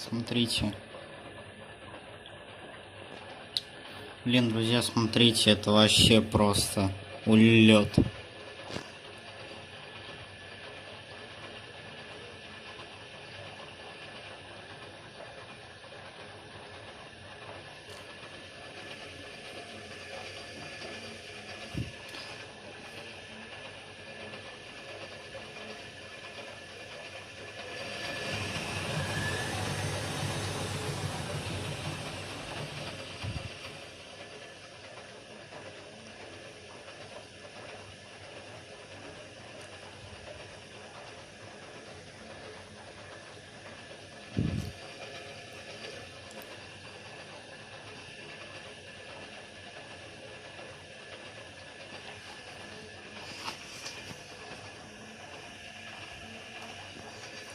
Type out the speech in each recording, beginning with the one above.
Смотрите. Блин, друзья, смотрите, это вообще просто улет.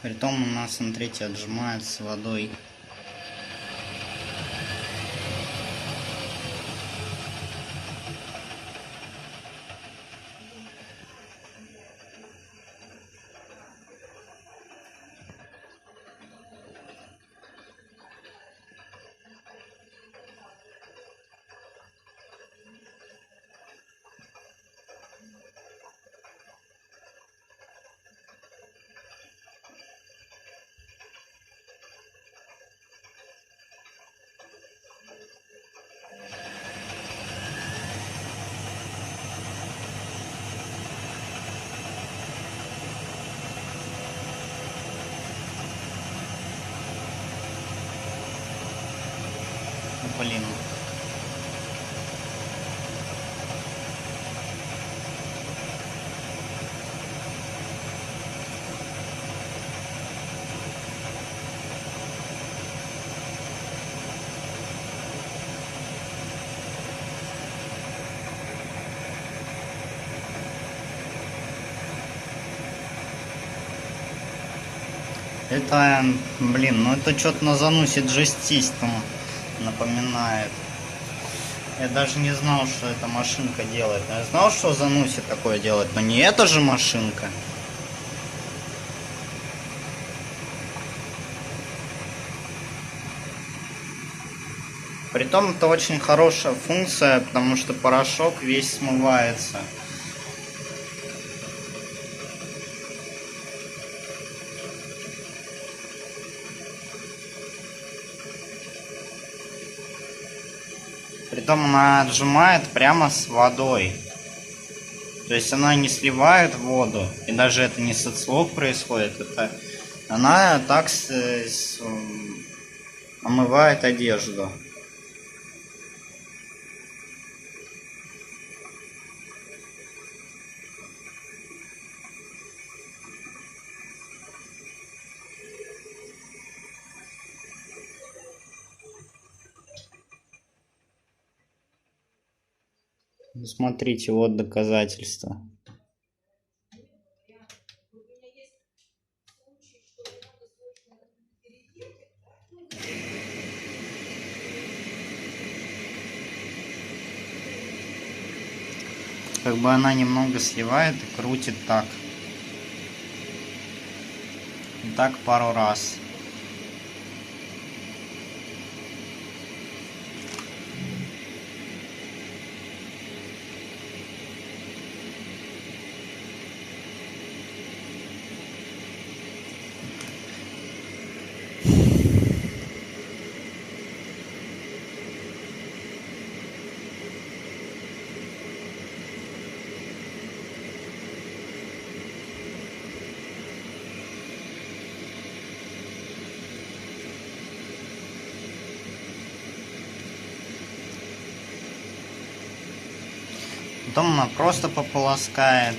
Притом у нас, смотрите, отжимается водой. Блин. Это, блин, ну это что-то на занусе джестись там напоминает. Я даже не знал, что эта машинка делает. Я знал, что занусе такое делает, но не эта же машинка. Притом это очень хорошая функция, потому что порошок весь смывается. Притом она отжимает прямо с водой. То есть она не сливает воду. И даже это не с отслов происходит. Это она так омывает одежду. Смотрите, вот доказательства. Как бы она немного сливает и крутит так. И так пару раз. Потом она просто пополоскает.